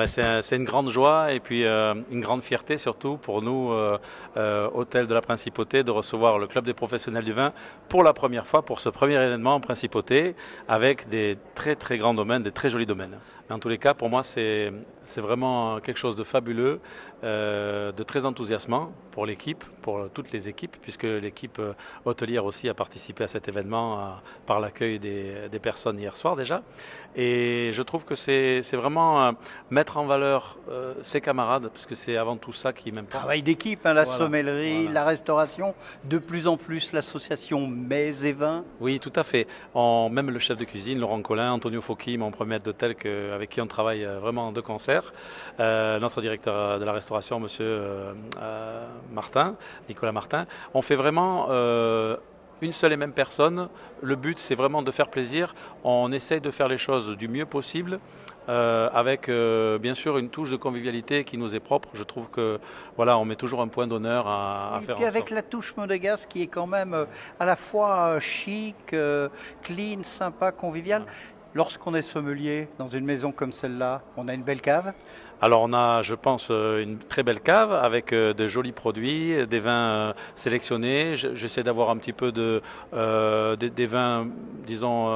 C'est une grande joie et puis une grande fierté surtout pour nous, hôtel de la Principauté, de recevoir le Club des professionnels du vin pour la première fois, pour ce premier événement en Principauté, avec des très très grands domaines, des très jolis domaines. Mais en tous les cas, pour moi, c'est vraiment quelque chose de fabuleux, de très enthousiasmant pour l'équipe, pour toutes les équipes, puisque l'équipe hôtelière aussi a participé à cet événement par l'accueil des personnes hier soir déjà. Et je trouve que c'est vraiment mettre en valeur ses camarades, parce que c'est avant tout ça qui m'importe. Travail d'équipe, hein, la Voilà, sommellerie, voilà. la restauration, de plus en plus l'association Mets et Vins. Oui, tout à fait. Même le chef de cuisine, Laurent Collin, Antonio Focchi, mon premier maître d'hôtel avec qui on travaille vraiment de concert. Notre directeur de la restauration, monsieur Martin, Nicolas Martin. On fait vraiment une seule et même personne. Le but, c'est vraiment de faire plaisir. On essaye de faire les choses du mieux possible. Avec bien sûr une touche de convivialité qui nous est propre. Je trouve que voilà, on met toujours un point d'honneur à faire en Et puis avec sorte. la touche monégasque qui est quand même à la fois chic, clean, sympa, convivial. Lorsqu'on est sommelier dans une maison comme celle-là, on a une belle cave. Alors on a, je pense, une très belle cave avec de jolis produits, des vins sélectionnés. J'essaie d'avoir un petit peu des vins, disons,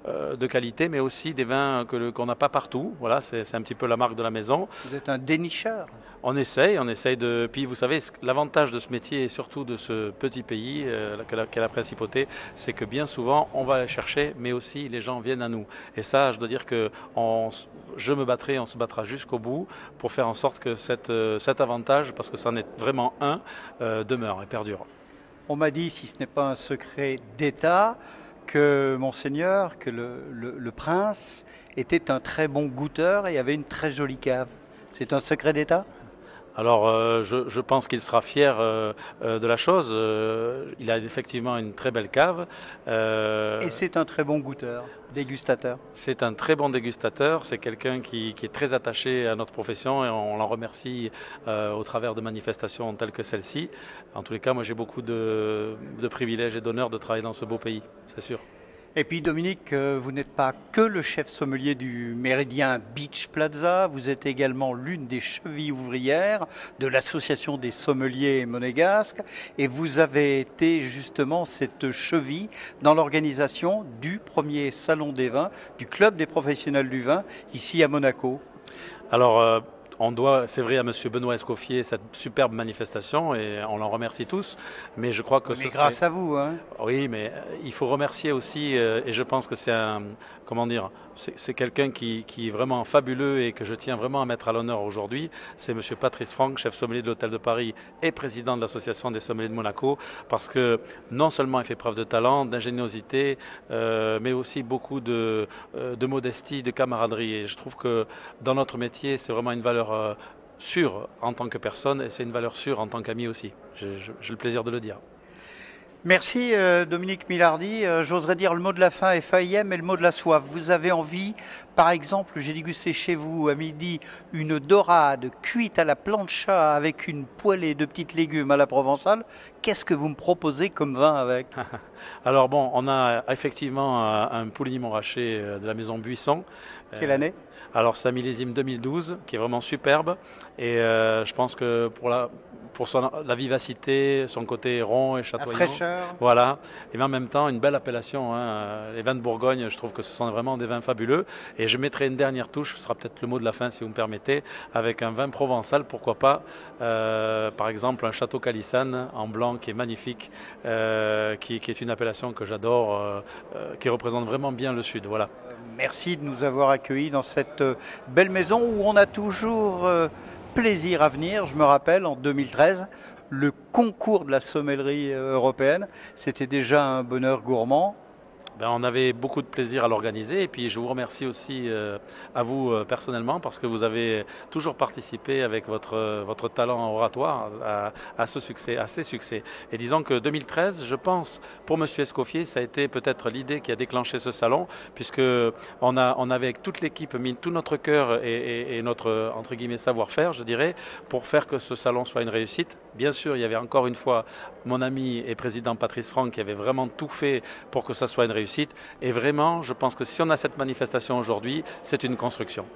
de qualité, mais aussi des vins qu'on n'a pas partout. Voilà, c'est un petit peu la marque de la maison. Vous êtes un dénicheur. On essaye de. Puis vous savez, l'avantage de ce métier et surtout de ce petit pays qu'est la Principauté, c'est que bien souvent on va aller chercher, mais aussi les gens viennent à nous. Et ça, je dois dire que je me battrai, on se battra jusqu'au bout pour faire en sorte que cet avantage, parce que c'en est vraiment un, demeure et perdure. On m'a dit, si ce n'est pas un secret d'État, que Monseigneur, que le prince était un très bon goûteur et avait une très jolie cave. C'est un secret d'État? Alors, je pense qu'il sera fier de la chose. Il a effectivement une très belle cave. Et c'est un très bon goûteur, dégustateur. C'est un très bon dégustateur. C'est quelqu'un qui est très attaché à notre profession et on l'en remercie au travers de manifestations telles que celle-ci. En tous les cas, moi, j'ai beaucoup de privilèges et d'honneur de travailler dans ce beau pays, c'est sûr. Et puis Dominique, vous n'êtes pas que le chef sommelier du Méridien Beach Plaza, vous êtes également l'une des chevilles ouvrières de l'association des sommeliers monégasques et vous avez été justement cette cheville dans l'organisation du premier salon des vins, du club des professionnels du vin, ici à Monaco. Alors, on doit, c'est vrai, à Monsieur Benoît Escoffier cette superbe manifestation et on l'en remercie tous. Mais je crois que Mais grâce à vous, hein. Oui, mais il faut remercier aussi, et je pense que c'est comment dire, c'est quelqu'un qui est vraiment fabuleux et que je tiens vraiment à mettre à l'honneur aujourd'hui. C'est Monsieur Patrice Franck, chef sommelier de l'Hôtel de Paris et président de l'Association des sommeliers de Monaco, parce que non seulement il fait preuve de talent, d'ingéniosité, mais aussi beaucoup de modestie, de camaraderie. Et je trouve que dans notre métier, c'est vraiment une valeur sûre en tant que personne et c'est une valeur sûre en tant qu'ami aussi. J'ai le plaisir de le dire. Merci Dominique Milardi. J'oserais dire le mot de la fin est faillet, mais le mot de la soif. Vous avez envie, par exemple, j'ai dégusté chez vous à midi une dorade cuite à la plancha avec une poêlée de petites légumes à la provençale. Qu'est-ce que vous me proposez comme vin avec? Alors bon, on a effectivement un Pouligny Montrachet de la maison Buisson. Quelle année? Alors c'est un millésime 2012 qui est vraiment superbe et je pense que pour la vivacité, son côté rond et chatoyant. La fraîcheur. Voilà, et mais en même temps une belle appellation. Hein. Les vins de Bourgogne, je trouve que ce sont vraiment des vins fabuleux. Et je mettrai une dernière touche, ce sera peut-être le mot de la fin si vous me permettez, avec un vin provençal, pourquoi pas. Par exemple un Château Calissane en blanc qui est magnifique, qui est une appellation que j'adore, qui représente vraiment bien le sud. Voilà. Merci de nous avoir accueillis dans cette belle maison où on a toujours plaisir à venir. Je me rappelle, en 2013, le concours de la sommellerie européenne, c'était déjà un bonheur gourmand. On avait beaucoup de plaisir à l'organiser et puis je vous remercie aussi à vous personnellement parce que vous avez toujours participé avec votre talent oratoire à ce succès, à ces succès. Et disons que 2013, je pense, pour Monsieur Escoffier, ça a été peut-être l'idée qui a déclenché ce salon puisque on avait avec toute l'équipe mis tout notre cœur et notre entre guillemets savoir-faire, je dirais, pour faire que ce salon soit une réussite. Bien sûr, il y avait encore une fois mon ami et président Patrice Franck qui avait vraiment tout fait pour que ça soit une réussite. Et vraiment, je pense que si on a cette manifestation aujourd'hui, c'est une construction.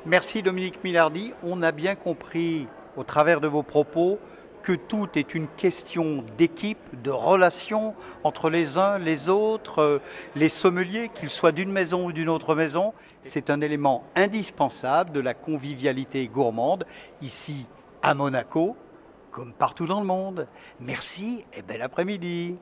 Merci Dominique Minardi. On a bien compris au travers de vos propos que tout est une question d'équipe, de relation entre les uns, les autres, les sommeliers, qu'ils soient d'une maison ou d'une autre maison. C'est un élément indispensable de la convivialité gourmande, ici à Monaco, comme partout dans le monde. Merci et bel après-midi.